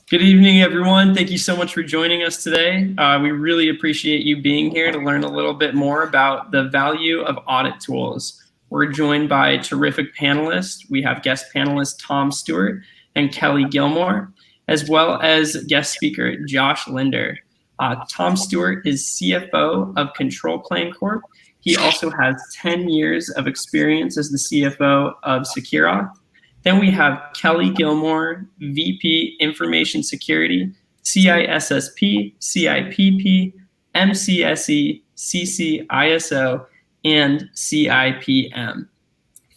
Good evening, everyone. Thank you so much for joining us today. We really appreciate you being here to learn a little bit more about the value of audit tools. We're joined by terrific panelists. We have guest panelist Tom Stewart and Kelly Gilmore, as well as guest speaker Josh Linder. Tom Stewart is CFO of Control Plane Corp. He also has 10 years of experience as the CFO of Secura. Then we have Kelly Gilmore, VP Information Security, CISSP, CIPP, MCSE, CCISO, and CIPM.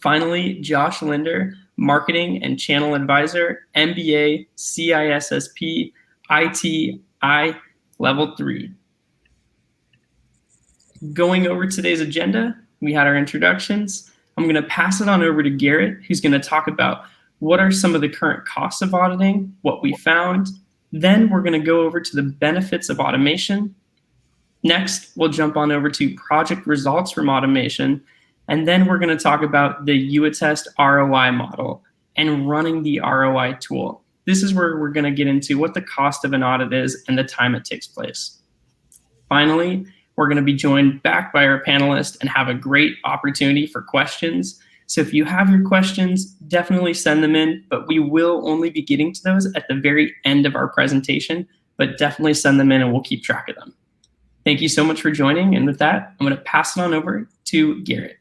Finally, Josh Linder, Marketing and Channel Advisor, MBA, CISSP, ITI Level 3. Going over today's agenda, we had our introductions. I'm going to pass it on over to Garrett, who's going to talk about what are some of the current costs of auditing, what we found. Then we're going to go over to the benefits of automation. Next, we'll jump on over to project results from automation. And then we're going to talk about the UATest ROI model and running the ROI tool. This is where we're going to get into what the cost of an audit is and the time it takes place. Finally, we're going to be joined back by our panelists and have a great opportunity for questions. So if you have your questions, definitely send them in, but we will only be getting to those at the very end of our presentation, but definitely send them in and we'll keep track of them. Thank you so much for joining. And with that, I'm going to pass it on over to Garrett.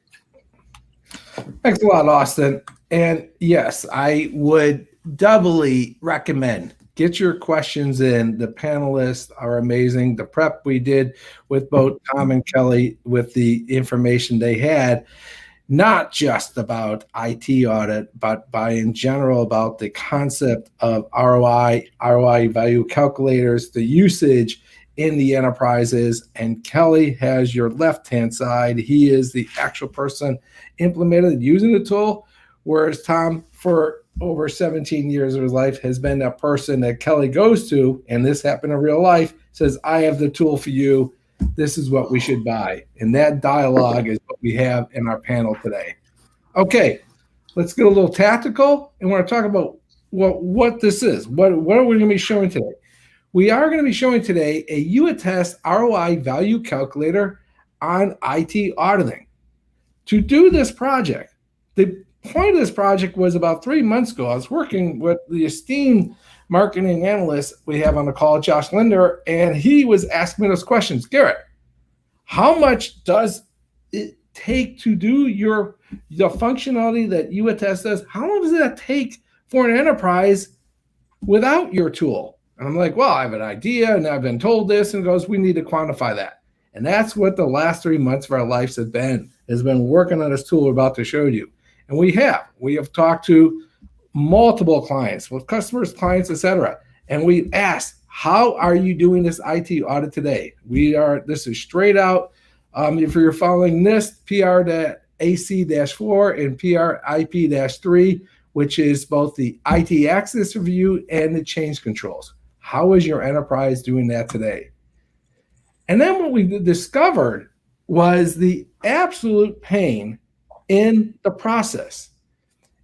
Thanks a lot, Austin. And yes, I would doubly recommend get your questions in. The panelists are amazing. The prep we did with both Tom and Kelly with the information they had, not just about IT audit, but by in general about the concept of ROI value calculators, the usage in the enterprises. And Kelly has your left-hand side. He is the actual person implemented using the tool, whereas Tom, for over 17 years of his life, has been that person that Kelly goes to, and this happened in real life, says, I have the tool for you. This is what we should buy. And that dialogue is what we have in our panel today. Okay, let's get a little tactical, and we're going to talk about what this is. What are we going to be showing today? We are going to be showing today a UATest ROI value calculator on IT auditing. To do this project, the point of this project was about 3 months ago. I was working with the esteemed marketing analyst we have on the call, Josh Linder, and he was asking me those questions. Garrett, how much does it take to do the functionality that UATest does? How long does that take for an enterprise without your tool? And I'm like, well, I have an idea, and I've been told this, and goes, we need to quantify that. And that's what the last 3 months of our lives has been working on this tool we're about to show you. And we have talked to multiple clients, with customers, clients, etc. And we asked, how are you doing this IT audit today? This is straight out. If you're following NIST, PR-AC-4 and PR-IP-3, which is both the IT access review and the change controls. How is your enterprise doing that today? And then what we discovered was the absolute pain in the process.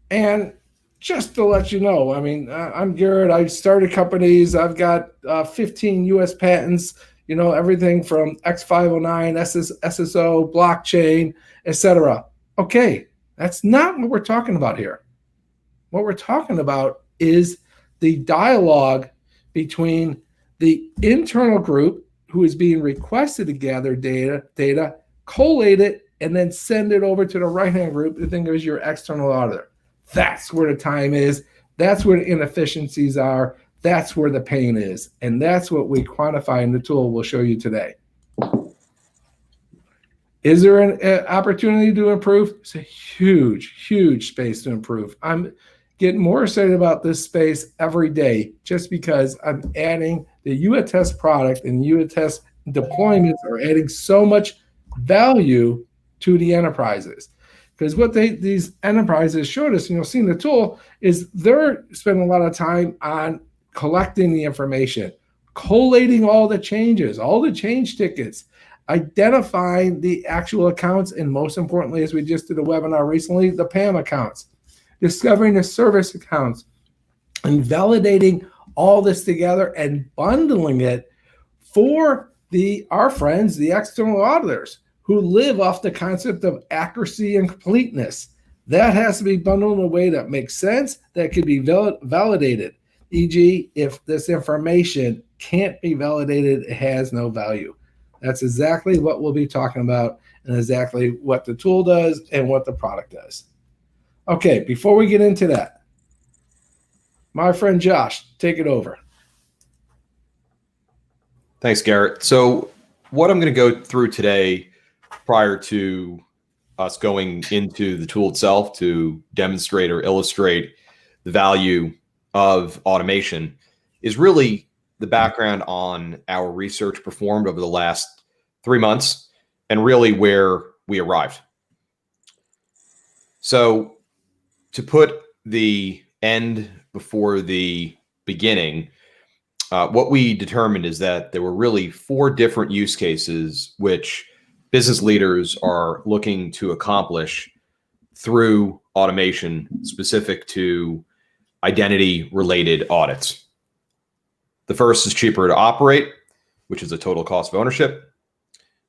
And just to let you know, I mean, I'm Garrett. I started companies. I've got 15 U.S. patents, everything from X509, SSO, blockchain, etc. Okay, that's not what we're talking about here. What we're talking about is the dialogue between the internal group who is being requested to gather data, collate it, and then send it over to the right-hand group to think of as your external auditor. That's where the time is. That's where the inefficiencies are. That's where the pain is. And that's what we quantify in the tool we'll show you today. Is there an opportunity to improve? It's a huge, huge space to improve. I'm getting more excited about this space every day just because I'm adding the UATest product, and UATest deployments are adding so much value to the enterprises. Because what these enterprises showed us, seeing the tool, is they're spending a lot of time on collecting the information, collating all the changes, all the change tickets, identifying the actual accounts, and most importantly, as we just did a webinar recently, the PAM accounts, discovering the service accounts, and validating all this together and bundling it for our friends, the external auditors, who live off the concept of accuracy and completeness. That has to be bundled in a way that makes sense, that can be validated. E.g., if this information can't be validated, it has no value. That's exactly what we'll be talking about and exactly what the tool does and what the product does. Okay, before we get into that, my friend Josh, take it over. Thanks, Garrett. So what I'm going to go through today, prior to us going into the tool itself to demonstrate or illustrate the value of automation, is really the background on our research performed over the last 3 months and really where we arrived. So to put the end before the beginning, what we determined is that there were really 4 different use cases which business leaders are looking to accomplish through automation specific to identity-related audits. The first is cheaper to operate, which is a total cost of ownership.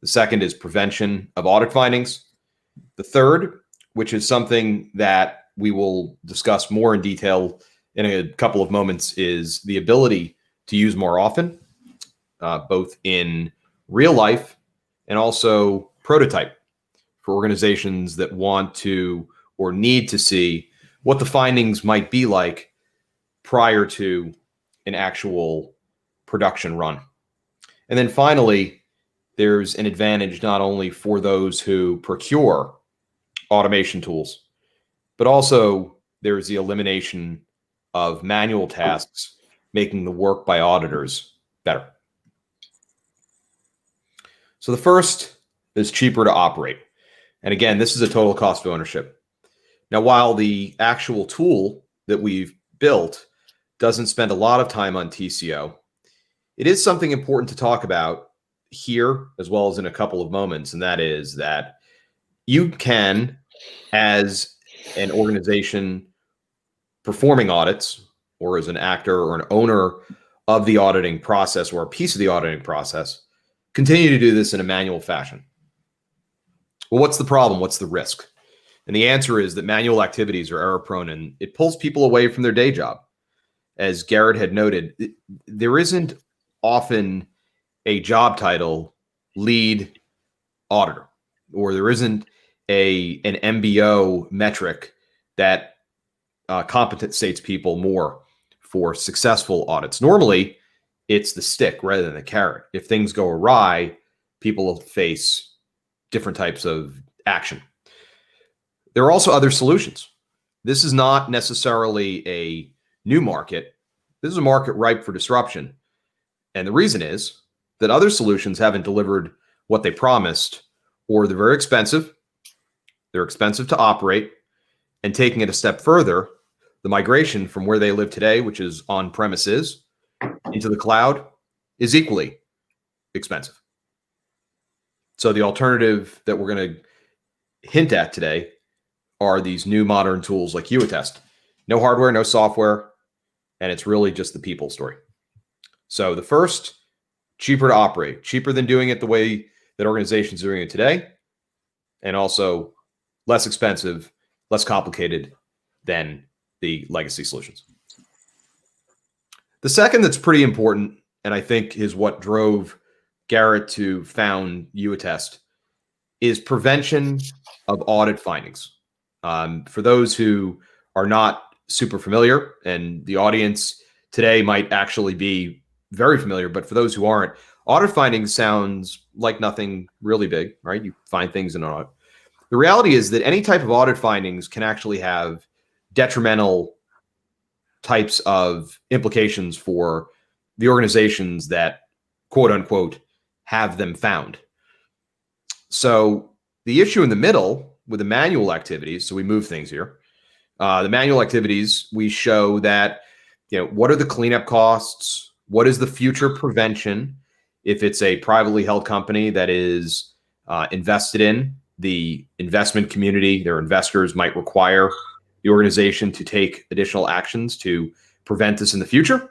The second is prevention of audit findings. The third, which is something that we will discuss more in detail in a couple of moments, is the ability to use more often, both in real life and also prototype for organizations that want to or need to see what the findings might be like prior to an actual production run. And then finally, there's an advantage not only for those who procure automation tools, but also there's the elimination of manual tasks, making the work by auditors better. So the first is cheaper to operate. And again, this is a total cost of ownership. Now, while the actual tool that we've built doesn't spend a lot of time on TCO, it is something important to talk about here as well as in a couple of moments. And that is that you can, as an organization performing audits, or as an actor or an owner of the auditing process or a piece of the auditing process, continue to do this in a manual fashion. Well, what's the problem? What's the risk? And the answer is that manual activities are error prone and it pulls people away from their day job. As Garrett had noted, there isn't often a job title lead auditor, or there isn't an MBO metric that compensates people more for successful audits. Normally, it's the stick rather than the carrot. If things go awry, people will face different types of action. There are also other solutions. This is not necessarily a new market. This is a market ripe for disruption. And the reason is that other solutions haven't delivered what they promised, or they're very expensive. They're expensive to operate. And taking it a step further, the migration from where they live today, which is on premises, into the cloud, is equally expensive. So the alternative that we're going to hint at today are these new modern tools like UAttest. No hardware, no software, and it's really just the people story. So the first, cheaper to operate, cheaper than doing it the way that organizations are doing it today, and also less expensive, less complicated than the legacy solutions. The second that's pretty important, and I think is what drove Garrett to found UAttest, is prevention of audit findings. For those who are not super familiar, and the audience today might actually be very familiar, but for those who aren't, audit findings sounds like nothing really big, right? You find things in an audit. The reality is that any type of audit findings can actually have detrimental types of implications for the organizations that, quote unquote, have them found. So the issue in the middle with the manual activities, so we move things here. The manual activities, we show that, what are the cleanup costs? What is the future prevention if it's a privately held company that is invested in? The investment community, their investors might require the organization to take additional actions to prevent this in the future.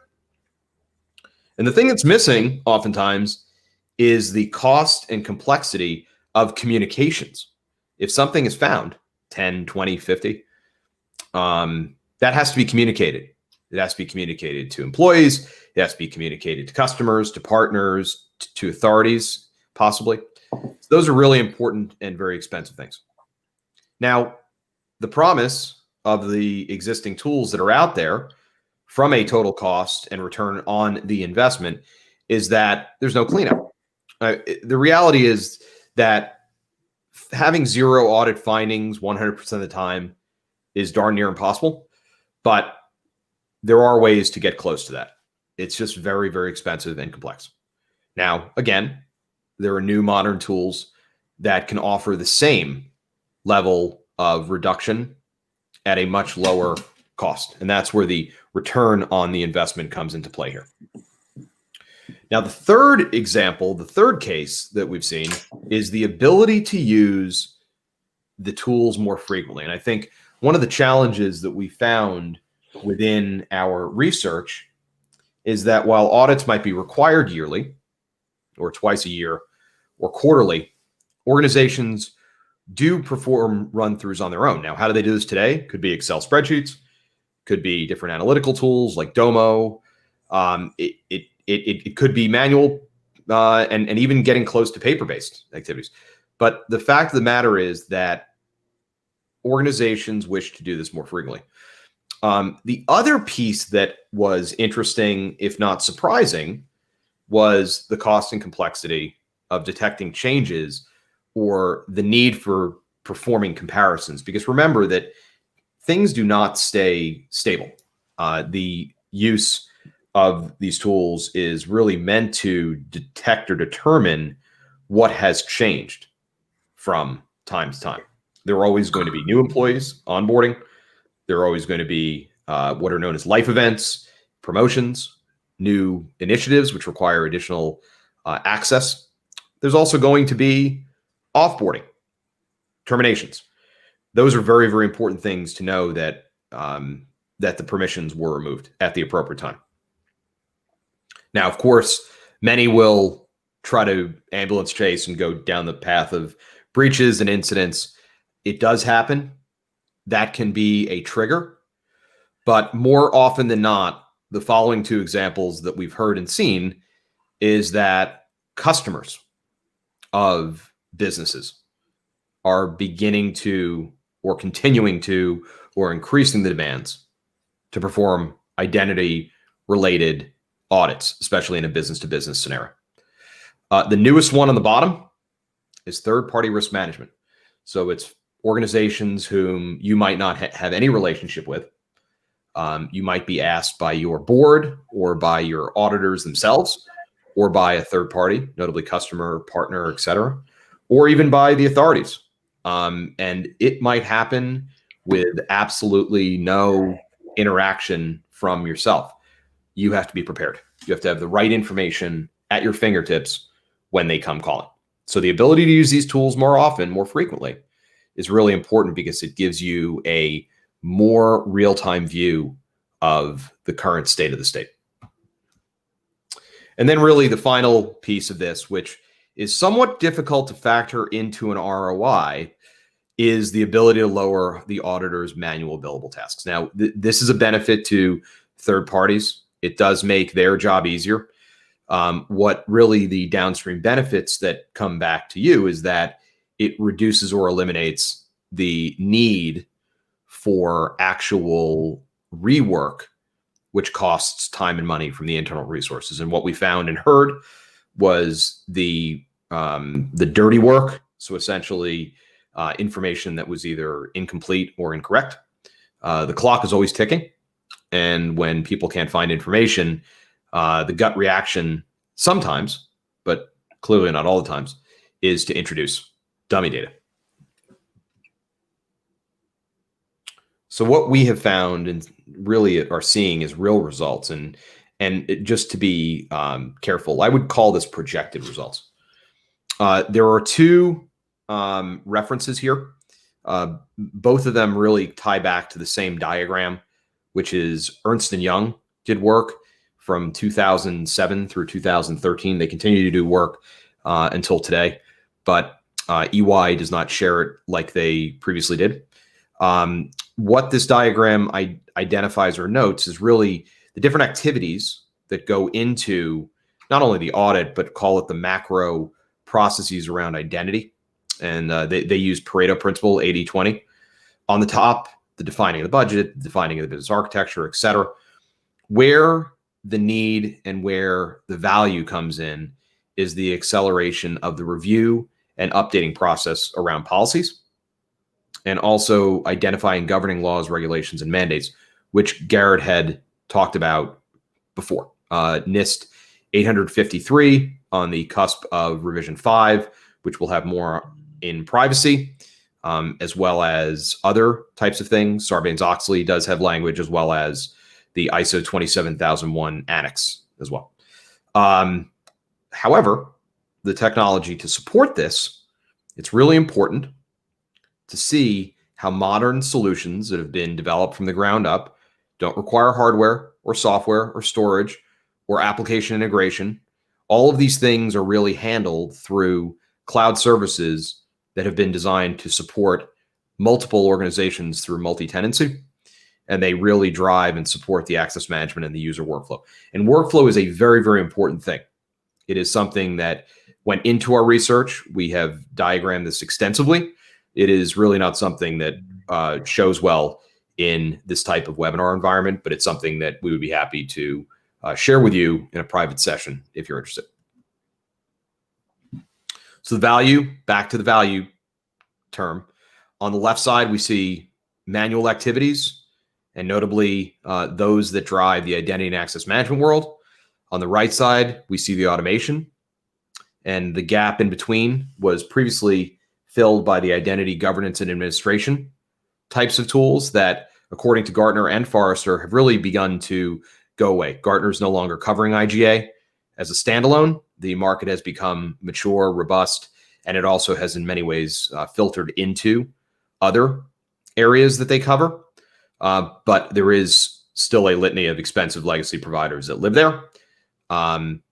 And the thing that's missing oftentimes is the cost and complexity of communications. If something is found, 10, 20, 50, that has to be communicated. It has to be communicated to employees. It has to be communicated to customers, to partners, to authorities, possibly. So those are really important and very expensive things. Now, the promise of the existing tools that are out there from a total cost and return on the investment is that there's no cleanup. The reality is that having zero audit findings 100% of the time is darn near impossible, but there are ways to get close to that. It's just very, very expensive and complex. Now, again, there are new modern tools that can offer the same level of reduction at a much lower cost. And that's where the return on the investment comes into play here. Now, the third example, the third case that we've seen is the ability to use the tools more frequently. And I think one of the challenges that we found within our research is that while audits might be required yearly or twice a year or quarterly, organizations do perform run-throughs on their own. Now, how do they do this today? Could be Excel spreadsheets, could be different analytical tools like Domo. It could be manual and even getting close to paper-based activities. But the fact of the matter is that organizations wish to do this more frequently. The other piece that was interesting, if not surprising, was the cost and complexity of detecting changes or the need for performing comparisons. Because remember that things do not stay stable. The use of these tools is really meant to detect or determine what has changed from time to time. There are always going to be new employees onboarding. There are always going to be what are known as life events, promotions, new initiatives, which require additional access. There's also going to be offboarding, terminations. Those are very, very important things to know that that the permissions were removed at the appropriate time. Now, of course, many will try to ambulance chase and go down the path of breaches and incidents. It does happen. That can be a trigger. But more often than not, the following two examples that we've heard and seen is that customers of businesses are beginning to, or continuing to, or increasing the demands to perform identity-related audits, especially in a business-to-business scenario. The newest one on the bottom is third-party risk management. So it's organizations whom you might not have any relationship with. You might be asked by your board or by your auditors themselves or by a third party, notably customer, partner, et cetera, or even by the authorities. And it might happen with absolutely no interaction from yourself. You have to be prepared. You have to have the right information at your fingertips when they come calling. So the ability to use these tools more often, more frequently, is really important because it gives you a more real-time view of the current state of the state. And then really the final piece of this, which is somewhat difficult to factor into an ROI, is the ability to lower the auditor's manual billable tasks. Now, this is a benefit to third parties. It does make their job easier. What really the downstream benefits that come back to you is that it reduces or eliminates the need for actual rework, which costs time and money from the internal resources. And what we found and heard was the dirty work. So essentially information that was either incomplete or incorrect. The clock is always ticking. And when people can't find information, the gut reaction sometimes, but clearly not all the times, is to introduce dummy data. So what we have found and really are seeing is real results. And just to be careful, I would call this projected results. There are two references here. Both of them really tie back to the same diagram, which is Ernst & Young did work from 2007 through 2013. They continue to do work until today, but EY does not share it like they previously did. What this diagram identifies or notes is really the different activities that go into not only the audit, but call it the macro processes around identity. And they use Pareto principle, 80-20. On the top, the defining of the budget, defining of the business architecture, et cetera. Where the need and where the value comes in is the acceleration of the review and updating process around policies, and also identifying governing laws, regulations, and mandates, which Garrett had talked about before. NIST 853 on the cusp of revision 5, which will have more in privacy, as well as other types of things. Sarbanes-Oxley does have language, as well as the ISO 27001 Annex as well. However, the technology to support this, it's really important to see how modern solutions that have been developed from the ground up don't require hardware or software or storage or application integration. All of these things are really handled through cloud services that have been designed to support multiple organizations through multi-tenancy, and they really drive and support the access management and the user workflow. And workflow is a very, very important thing. It is something that went into our research. We have diagrammed this extensively. It is really not something that shows well in this type of webinar environment, but it's something that we would be happy to share with you in a private session if you're interested. So the value, back to the value term. On the left side, we see manual activities, and notably those that drive the identity and access management world. On the right side, we see the automation, and the gap in between was previously filled by the identity governance and administration types of tools that, according to Gartner and Forrester, have really begun to go away. Gartner is no longer covering IGA as a standalone. The market has become mature, robust, and it also has in many ways filtered into other areas that they cover. But there is still a litany of expensive legacy providers that live there.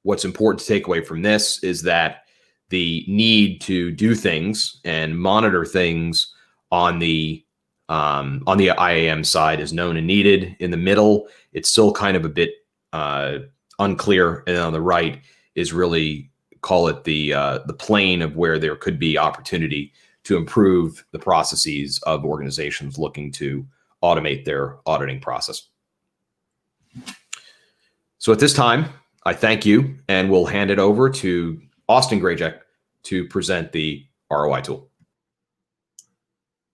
What's important to take away from this is that the need to do things and monitor things on the IAM side is known and needed. In the middle, it's still kind of a bit unclear, and on the right is really, call it the plane of where there could be opportunity to improve the processes of organizations looking to automate their auditing process. So at this time, I thank you, and we'll hand it over to Austin Grajek to present the ROI tool.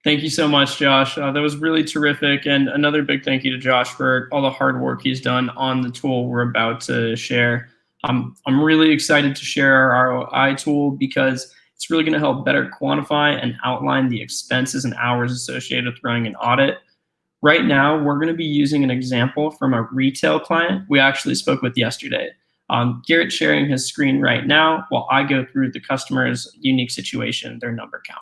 Thank you so much, Josh. That was really terrific. And another big thank you to Josh for all the hard work he's done on the tool we're about to share. I'm really excited to share our ROI tool because it's really going to help better quantify and outline the expenses and hours associated with running an audit. Right now, we're going to be using an example from a retail client we actually spoke with yesterday. Garrett's sharing his screen right now while I go through the customer's unique situation, their number count.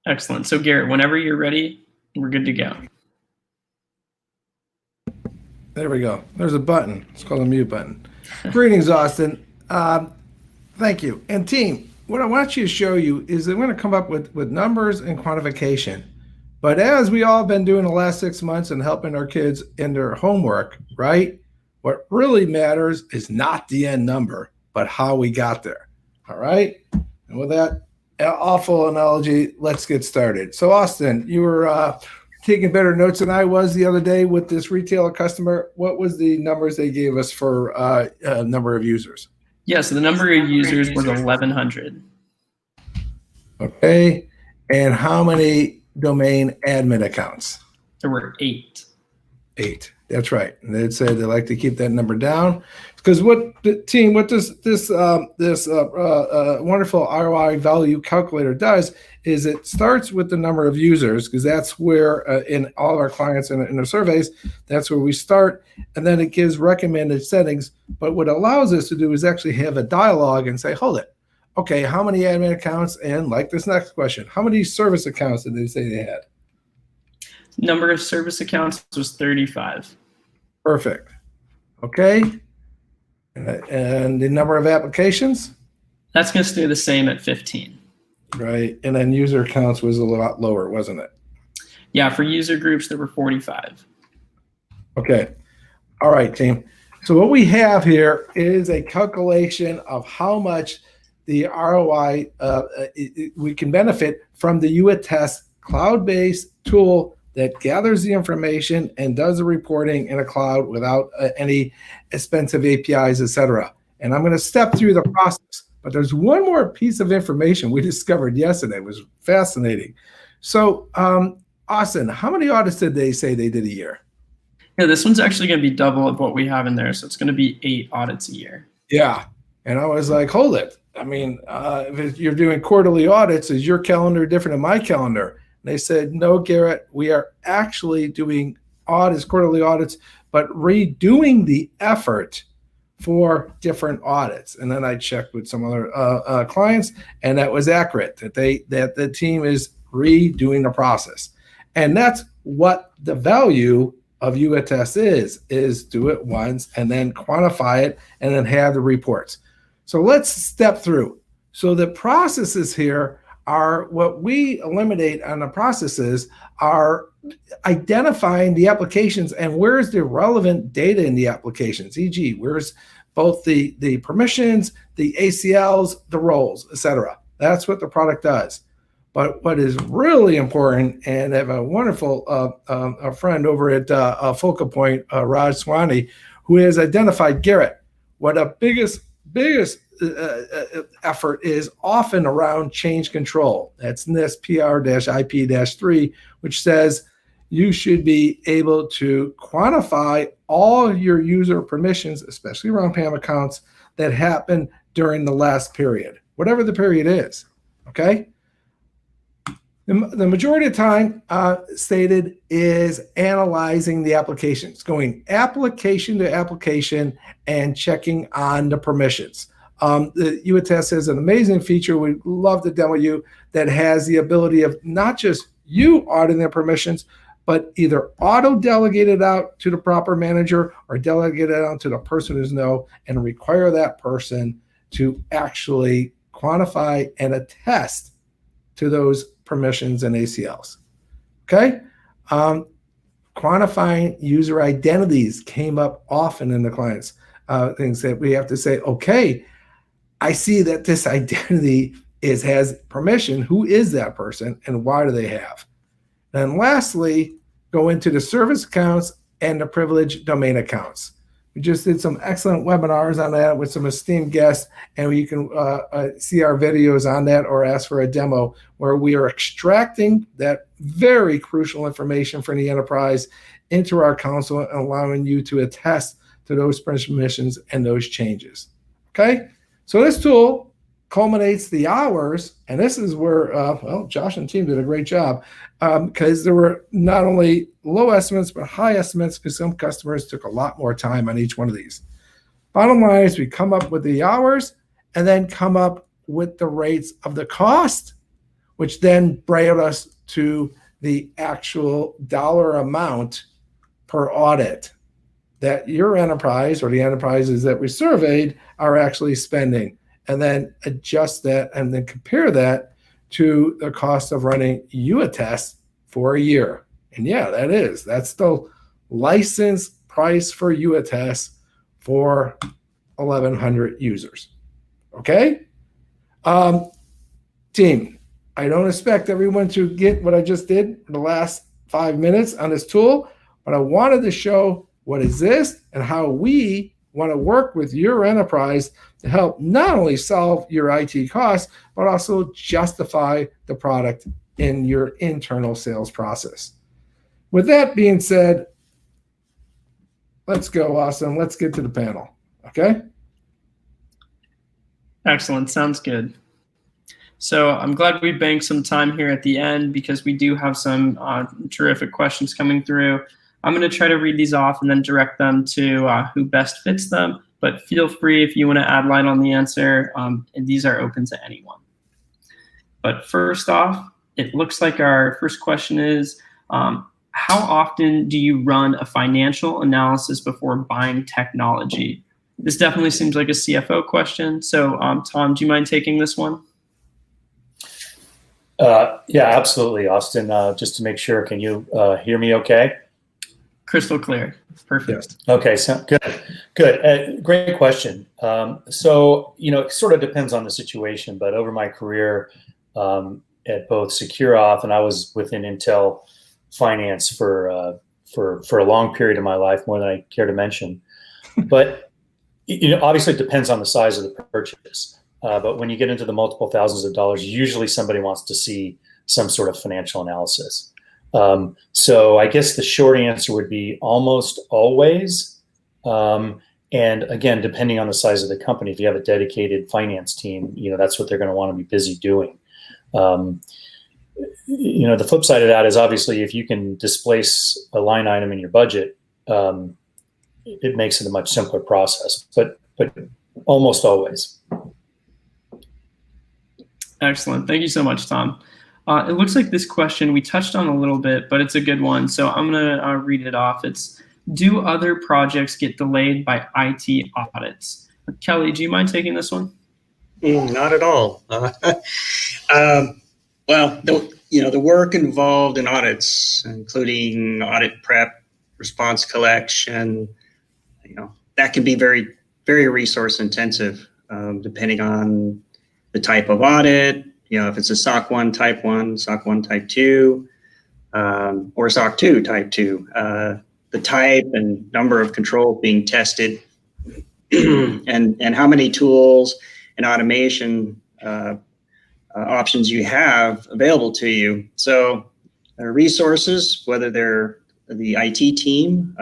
Excellent. So Garrett, whenever you're ready, we're good to go. There we go. There's a button. It's called a mute button. Greetings, Austin. Thank you. And team, what I want you to show you is that we're going to come up with numbers and quantification. But as we all have been doing the last 6 months and helping our kids in their homework, right? What really matters is not the end number, but how we got there. All right? And with that awful analogy, let's get started. So Austin, you were taking better notes than I was the other day with this retailer customer. What was the numbers they gave us for number of users? Yeah, so the number of users was 1,100. Okay. And how many domain admin accounts? There were 8. 8. That's right. And they'd say they like to keep that number down because what this wonderful ROI value calculator does is it starts with the number of users, because that's where in all of our clients in their surveys, that's where we start. And then it gives recommended settings. But what it allows us to do is actually have a dialogue and say, hold it. Okay, how many admin accounts? And like this next question, how many service accounts did they say they had? Number of service accounts was 35. Perfect. Okay. And the number of applications? That's going to stay the same at 15. Right. And then user accounts was a lot lower, wasn't it? Yeah, for user groups, there were 45. Okay. All right, team. So what we have here is a calculation of how much the ROI we can benefit from the UATest cloud-based tool that gathers the information and does the reporting in a cloud without any expensive APIs, et cetera. And I'm going to step through the process, but there's one more piece of information we discovered yesterday. It was fascinating. So, Austin, how many audits did they say they did a year? Yeah, this one's actually going to be double of what we have in there. So it's going to be 8 audits a year. Yeah. And I was like, hold it. I mean, if you're doing quarterly audits, is your calendar different than my calendar? And they said, no, Garrett, we are actually doing audits, quarterly audits, but redoing the effort for different audits. And then I checked with some other clients, and that was accurate, that the team is redoing the process. And that's what the value of UATest is do it once and then quantify it and then have the reports. So let's step through. So the processes here are what we eliminate on the processes are identifying the applications and where's the relevant data in the applications, e.g., where's both the permissions, the ACLs, the roles, etc. That's what the product does. But what is really important, and I have a wonderful a friend over at Focal Point, Raj Swani, who has identified, Garrett, what a biggest effort is often around change control. That's NIST PR-IP-3, which says you should be able to quantify all your user permissions, especially around PAM accounts, that happen during the last period, whatever the period is, okay? The majority of time stated is analyzing the applications, going application to application and checking on the permissions. The UATest has an amazing feature we'd love to demo you that has the ability of not just you auditing their permissions, but either auto-delegate it out to the proper manager or delegate it out to the person who's no and require that person to actually quantify and attest to those permissions and ACLs. Okay? Quantifying user identities came up often in the clients. Things that we have to say, okay, I see that this identity has permission. Who is that person and why do they have? And lastly, go into the service accounts and the privileged domain accounts. We just did some excellent webinars on that with some esteemed guests, and you can see our videos on that or ask for a demo where we are extracting that very crucial information from the enterprise into our console and allowing you to attest to those permissions and those changes. Okay? So this tool culminates the hours, and this is where, well, Josh and team did a great job because there were not only low estimates, but high estimates because some customers took a lot more time on each one of these. Bottom line is we come up with the hours and then come up with the rates of the cost, which then brought us to the actual dollar amount per audit that your enterprise or the enterprises that we surveyed are actually spending, and then adjust that and then compare that to the cost of running UATest for a year. And yeah, that's the license price for UATest for 1,100 users. Okay? Team, I don't expect everyone to get what I just did in the last 5 minutes on this tool, but I wanted to show what exists and how we want to work with your enterprise to help not only solve your IT costs, but also justify the product in your internal sales process. With that being said, let's go, Austin. Let's get to the panel, okay? Excellent. Sounds good. So I'm glad we banked some time here at the end because we do have some terrific questions coming through. I'm going to try to read these off and then direct them to who best fits them. But feel free if you want to add light on the answer, and these are open to anyone. But first off, it looks like our first question is, how often do you run a financial analysis before buying technology? This definitely seems like a CFO question. So, Tom, do you mind taking this one? Yeah, absolutely, Austin. Just to make sure, can you hear me okay? Crystal clear. Perfect. Yes. Okay, so good. Great question. So, it sort of depends on the situation, but over my career at both SecureAuth, and I was within Intel finance for a long period of my life, more than I care to mention. But, obviously it depends on the size of the purchase. But when you get into the multiple thousands of dollars, usually somebody wants to see some sort of financial analysis. So I guess the short answer would be almost always. And again, depending on the size of the company, if you have a dedicated finance team, that's what they're going to want to be busy doing. The flip side of that is obviously if you can displace a line item in your budget, it makes it a much simpler process, but almost always. Excellent. Thank you so much, Tom. It looks like this question we touched on a little bit, but it's a good one. So I'm going to read it off. It's, do other projects get delayed by IT audits? Kelly, do you mind taking this one? Not at all. Well, the work involved in audits, including audit prep, response collection, that can be very, very resource intensive, depending on the type of audit. If it's a SOC 1 Type 1, SOC 1 Type 2, or SOC 2 Type 2, the type and number of controls being tested, and how many tools and automation options you have available to you. So resources, whether they're the IT team,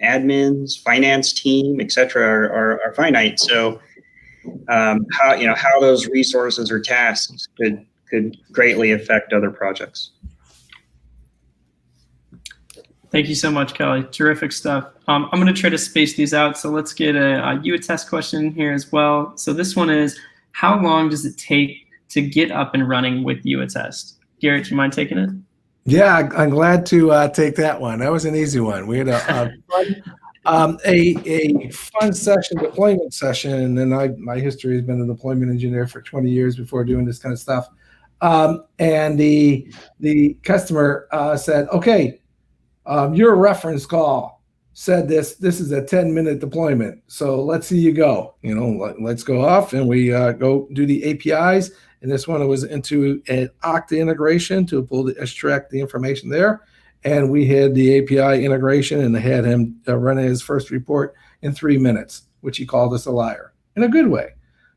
admins, finance team, et cetera, are finite. So how those resources or tasks could greatly affect other projects. Thank you so much, Kelly. Terrific stuff. I'm going to try to space these out. So let's get a UAttest question here as well. So this one is, how long does it take to get up and running with UAttest? Garrett, do you mind taking it? Yeah, I'm glad to take that one. That was an easy one. We had a fun session, deployment session, and my history has been a deployment engineer for 20 years before doing this kind of stuff. And the customer said, okay, your reference call said this is a 10-minute deployment, so let's see you go. Let's go off, and we go do the APIs. And this one was into an Okta integration to extract the information there. And we had the API integration and had him run his first report in 3 minutes, which he called us a liar in a good way.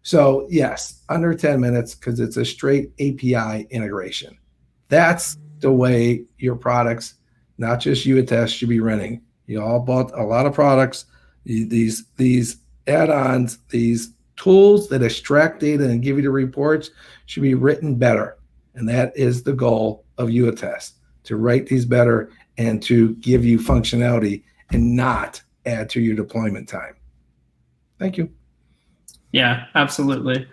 So yes, under 10 minutes, because it's a straight API integration. That's the way your products, not just UAttest, should be running. You all bought a lot of products. These add-ons, these tools that extract data and give you the reports should be written better. And that is the goal of UAttest, to write these better and to give you functionality and not add to your deployment time. Thank you. Yeah, absolutely.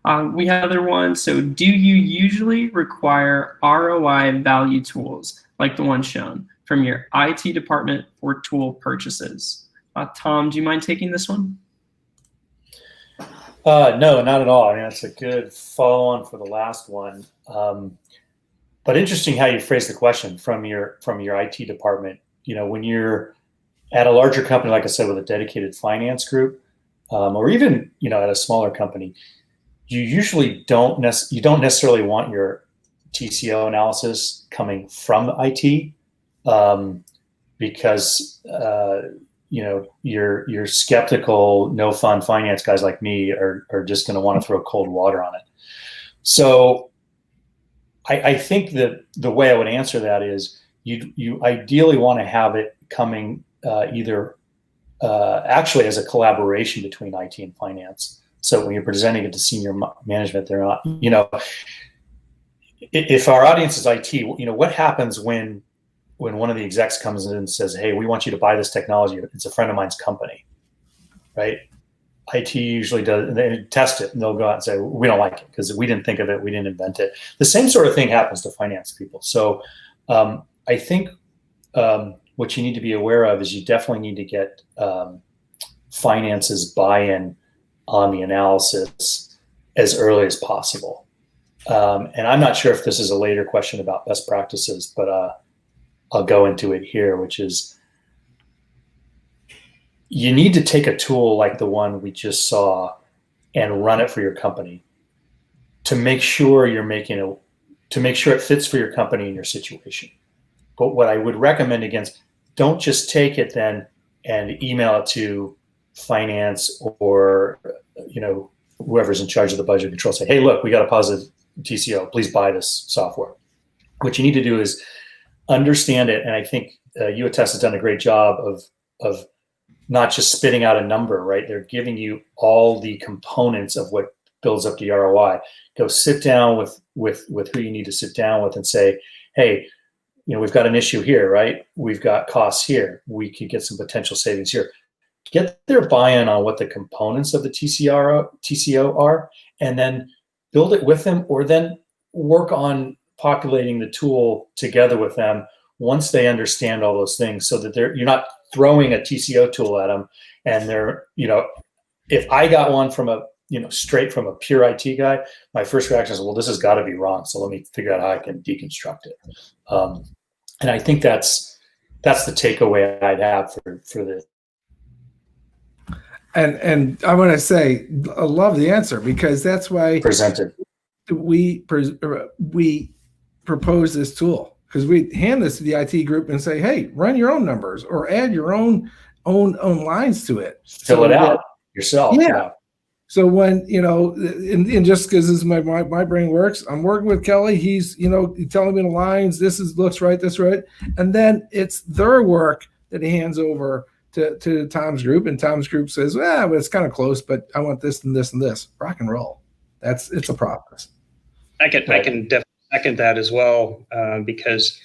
We have another one. So do you usually require ROI value tools like the one shown from your IT department for tool purchases? Tom, do you mind taking this one? No, not at all. I mean, that's a good follow-on for the last one. But interesting how you phrase the question from your IT department. When you're at a larger company, like I said, with a dedicated finance group, or even at a smaller company, you usually don't necessarily want your TCO analysis coming from IT, because your skeptical, no fun finance guys like me are just going to want to throw cold water on it. So I think that the way I would answer that is you ideally want to have it coming either actually as a collaboration between IT and finance. So when you're presenting it to senior management, they're not, if our audience is IT, what happens when one of the execs comes in and says, hey, we want you to buy this technology. It's a friend of mine's company, right? IT usually does, they test it and they'll go out and say, we don't like it because we didn't think of it. We didn't invent it. The same sort of thing happens to finance people. So I think what you need to be aware of is you definitely need to get finances buy-in on the analysis as early as possible. And I'm not sure if this is a later question about best practices, but I'll go into it here, which is you need to take a tool like the one we just saw and run it for your company to make sure to make sure it fits for your company and your situation. But what I would recommend against, don't just take it then and email it to finance or, whoever's in charge of the budget control, say, hey, look, we got a positive TCO, please buy this software. What you need to do is understand it. And I think UATest has done a great job of not just spitting out a number, right? They're giving you all the components of what builds up the ROI. Go sit down with who you need to sit down with and say, hey, we've got an issue here, right? We've got costs here. We could get some potential savings here. Get their buy-in on what the components of the TCO are, and then build it with them, or then work on populating the tool together with them once they understand all those things, so that you're not throwing a TCO tool at them. And they're, if I got one from straight from a pure IT guy, my first reaction is, well, this has got to be wrong. So let me figure out how I can deconstruct it. And I think that's the takeaway I'd have for this. And I want to say, I love the answer, because that's why Presented. we propose this tool, because we hand this to the IT group and say, hey, run your own numbers or add your own lines to it. Fill it out yourself. Yeah. So when, and just because this is my brain works, I'm working with Kelly. He's, telling me the lines, looks right, this right. And then it's their work that he hands over to Tom's group, and Tom's group says, well, it's kind of close, but I want this and this and this. Rock and roll. It's a process. I can definitely second that as well, because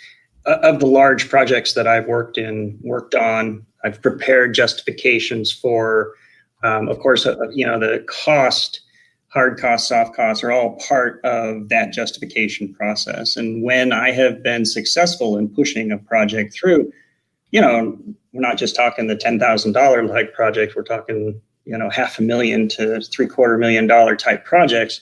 of the large projects that I've worked on, I've prepared justifications for, of course, the cost, hard costs, soft costs are all part of that justification process. And when I have been successful in pushing a project through, we're not just talking the $10,000 like project, we're talking, $500,000 to $750,000 type projects.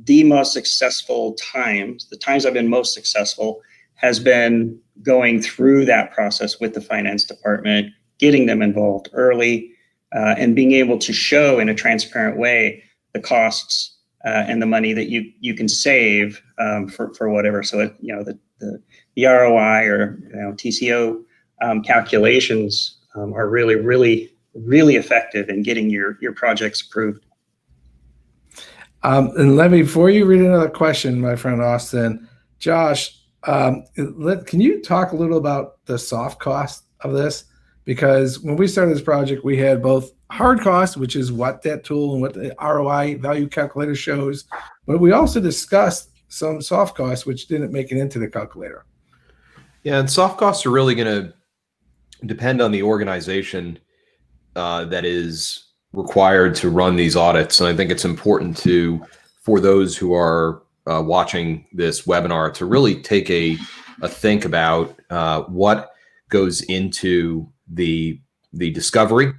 The most successful times, the times I've been most successful, has been going through that process with the finance department, getting them involved early, and being able to show in a transparent way the costs and the money that you can save for whatever. So the ROI or TCO calculations are really, really, really effective in getting your projects approved. And let me, before you read another question, my friend Austin, Josh, can you talk a little about the soft cost of this? Because when we started this project, we had both hard costs, which is what that tool and what the ROI value calculator shows, but we also discussed some soft costs which didn't make it into the calculator. Yeah, and soft costs are really going to depend on the organization that is required to run these audits. And I think it's important for those who are watching this webinar to really take a think about what goes into the discovery,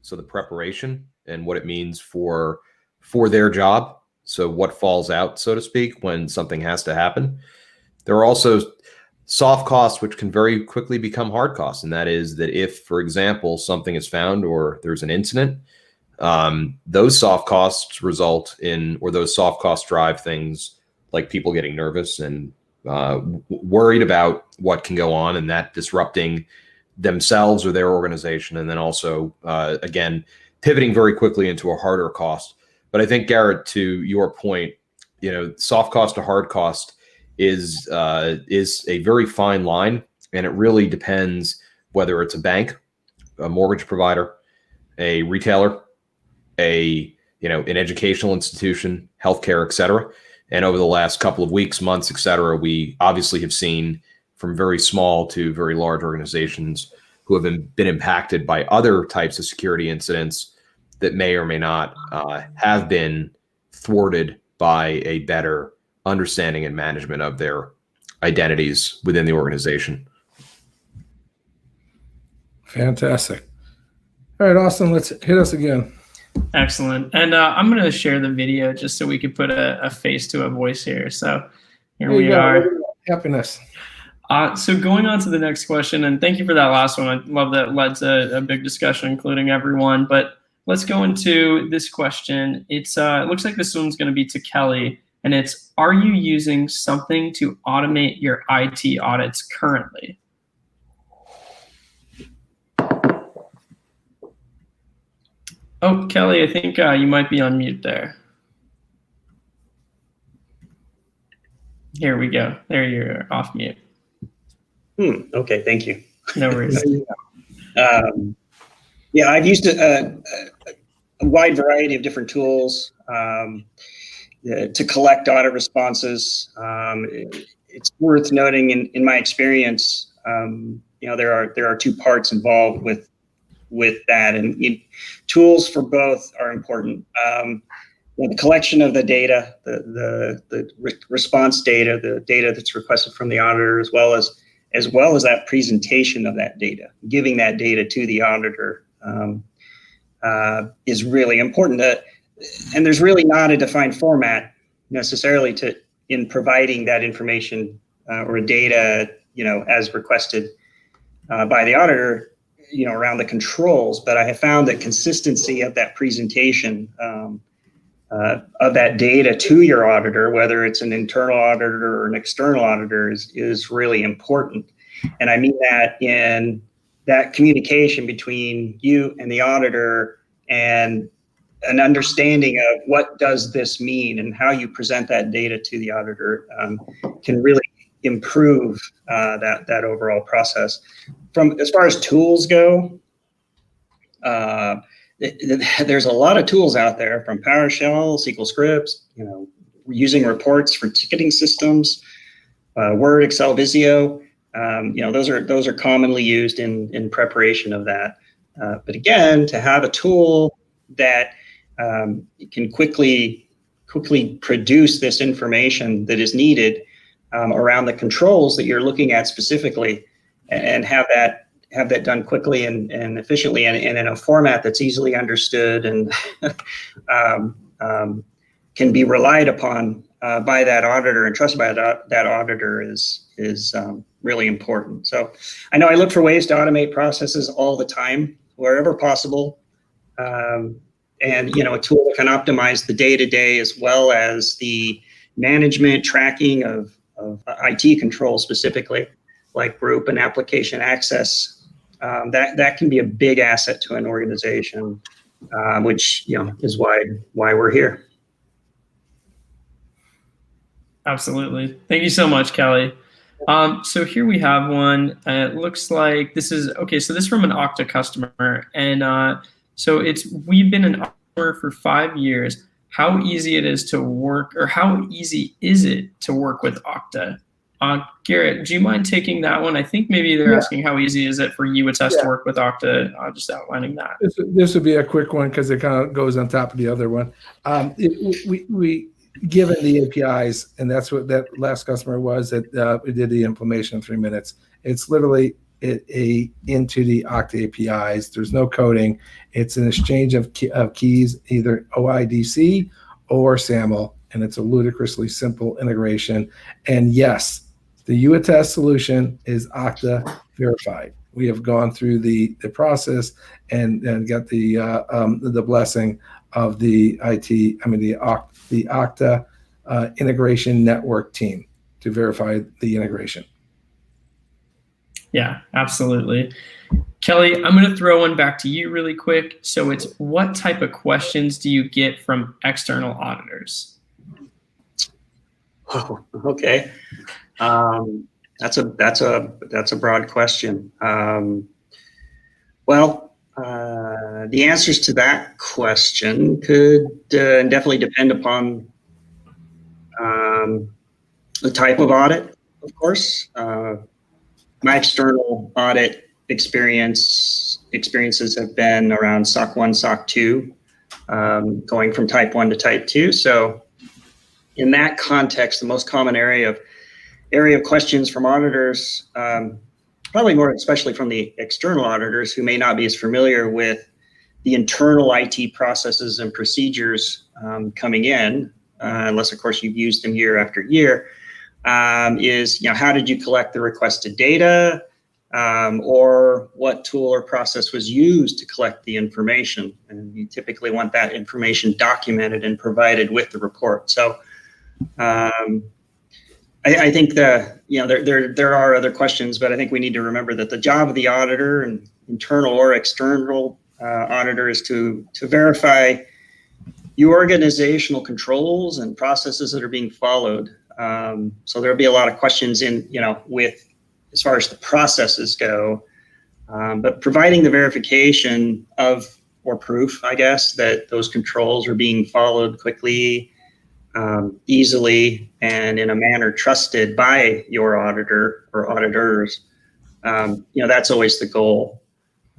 so the preparation, and what it means for their job. So what falls out, so to speak, when something has to happen. There are also soft costs which can very quickly become hard costs, and that is that if, for example, something is found or there's an incident, those soft costs result in, or those soft costs drive things like people getting nervous and worried about what can go on, and that disrupting themselves or their organization, and then also, again, pivoting very quickly into a harder cost. But I think, Garrett, to your point, soft cost to hard cost is a very fine line, and it really depends whether it's a bank, a mortgage provider, a retailer, an educational institution, healthcare, et cetera. And over the last couple of weeks, months, et cetera, we obviously have seen from very small to very large organizations who have been impacted by other types of security incidents that may or may not have been thwarted by a better understanding and management of their identities within the organization. Fantastic. All right, Austin, let's hit us again. Excellent. And I'm going to share the video just so we could put a face to a voice here. So here we are. Happiness. So going on to the next question, and thank you for that last one. I love that led to a big discussion, including everyone. But let's go into this question. It looks like this one's going to be to Kelly, and it's, are you using something to automate your IT audits currently? Oh, Kelly, I think you might be on mute there. Here we go. There, you're off mute. Okay, thank you. No worries. Yeah, I've used a wide variety of different tools to collect audit responses. It's worth noting in my experience, there are two parts involved with that, and tools for both are important. The collection of the data, the response data, the data that's requested from the auditor, as well as that presentation of that data, giving that data to the auditor is really important. And there's really not a defined format necessarily in providing that information or data, as requested by the auditor, around the controls. But I have found that consistency of that presentation of that data to your auditor, whether it's an internal auditor or an external auditor, is really important. And I mean that in that communication between you and the auditor, and an understanding of what does this mean and how you present that data to the auditor can really improve that overall process. As far as tools go, there's a lot of tools out there, from PowerShell, SQL scripts, using reports for ticketing systems, Word, Excel, Visio. Those are commonly used in preparation of that. But again, to have a tool that can quickly produce this information that is needed around the controls that you're looking at specifically, and have that done quickly and efficiently, and in a format that's easily understood and can be relied upon by that auditor and trusted by that auditor is really important. So I know I look for ways to automate processes all the time, wherever possible. And a tool that can optimize the day-to-day as well as the management tracking of IT controls, specifically like group and application access. That can be a big asset to an organization, which is why we're here. Absolutely. Thank you so much, Kelly. So here we have one. It looks like this is okay. So this is from an Okta customer, and so we've been an customer for 5 years. How easy it is to work, or how easy is it to work with Okta? Garrett, do you mind taking that one? I think maybe they're asking how easy is it for UATest to work with Okta, just outlining that. This would be a quick one because it kind of goes on top of the other one. We given the APIs, and that's what that last customer was, that we did the implementation in 3 minutes. It's literally into the Okta APIs. There's no coding. It's an exchange of keys, either OIDC or SAML, and it's a ludicrously simple integration. And yes, the UATest solution is Okta verified. We have gone through the process and got the blessing of the Okta integration network team to verify the integration. Yeah, absolutely. Kelly, I'm going to throw one back to you really quick. So it's, what type of questions do you get from external auditors? Oh, okay. That's a broad question. The answers to that question could definitely depend upon the type of audit, of course. My external audit experiences have been around SOC 1, SOC 2, going from type 1 to type 2. So in that context, the most common area of questions from auditors probably more especially from the external auditors who may not be as familiar with the internal IT processes and procedures coming in, unless of course you've used them year after year, is, how did you collect the requested data, or what tool or process was used to collect the information? And you typically want that information documented and provided with the report. So I think there are other questions, but I think we need to remember that the job of the auditor, and internal or external auditor, is to verify your organizational controls and processes that are being followed. So there'll be a lot of questions with as far as the processes go, but providing the verification of, or proof, I guess, that those controls are being followed quickly, easily, and in a manner trusted by your auditor or auditors. That's always the goal.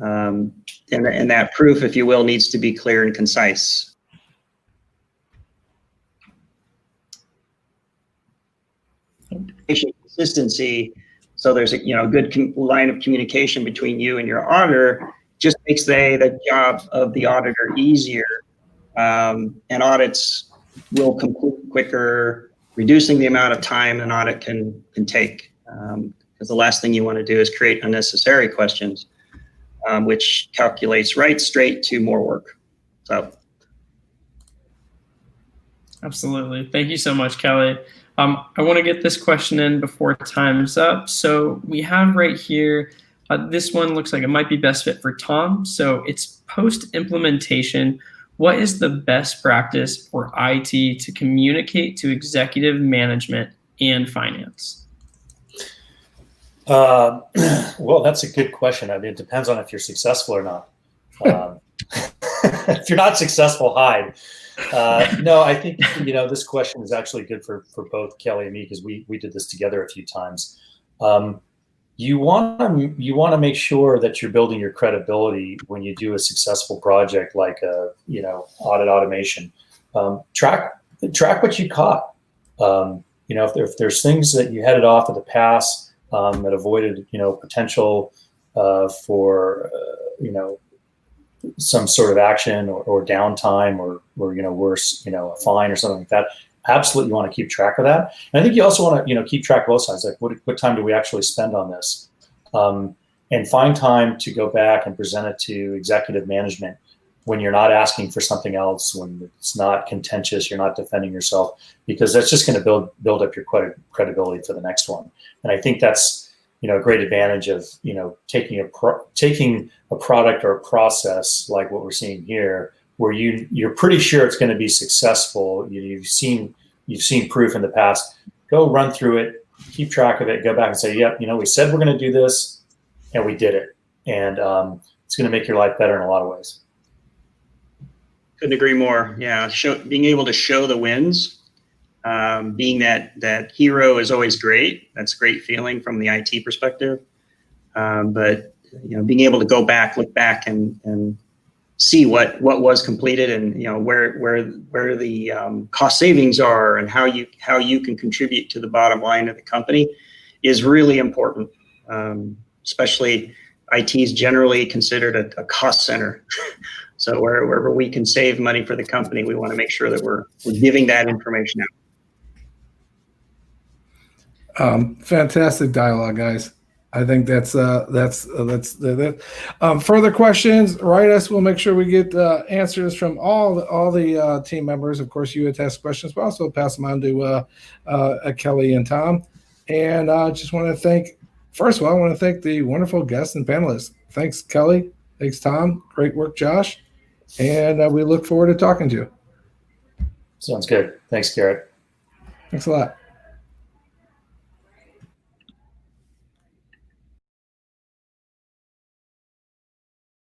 And that proof, if you will, needs to be clear and concise. Consistency, so there's a good line of communication between you and your auditor, just makes the job of the auditor easier, and audits will complete quicker, reducing the amount of time an audit can take. Because the last thing you want to do is create unnecessary questions, which calculates right straight to more work. So, absolutely. Thank you so much, Kelly. I want to get this question in before time's up. So we have right here, this one looks like it might be best fit for Tom. So it's post-implementation. What is the best practice for IT to communicate to executive management and finance? Well, that's a good question. I mean, it depends on if you're successful or not. If you're not successful, hide. No, I think, this question is actually good for both Kelly and me, because we did this together a few times. You want to make sure that you're building your credibility when you do a successful project like audit automation. Track what you caught. If there's things that you headed off at the pass that avoided potential for some sort of action or downtime or worse, a fine or something like that. Absolutely, you want to keep track of that. And I think you also want to keep track of both sides. Like what time do we actually spend on this? And find time to go back and present it to executive management when you're not asking for something else, when it's not contentious, you're not defending yourself, because that's just going to build up your credibility for the next one. And I think that's a great advantage of taking a product or a process like what we're seeing here, where you're pretty sure it's going to be successful. You've seen proof in the past. Go run through it, keep track of it, go back and say, yep, we said we're going to do this, and we did it. And it's going to make your life better in a lot of ways. Couldn't agree more. Yeah, being able to show the wins. Being that hero is always great. That's a great feeling from the IT perspective. But being able to look back and see what was completed, and where the cost savings are, and how you can contribute to the bottom line of the company is really important. Especially IT is generally considered a cost center. So wherever we can save money for the company, we want to make sure that we're giving that information out. Fantastic dialogue, guys. I think that's further questions. Write us. We'll make sure we get answers from all the team members. Of course, you would ask questions, but also pass them on to Kelly and Tom. And just want to thank. First of all, I want to thank the wonderful guests and panelists. Thanks, Kelly. Thanks, Tom. Great work, Josh. And we look forward to talking to you. Sounds good. Thanks, Garrett. Thanks a lot.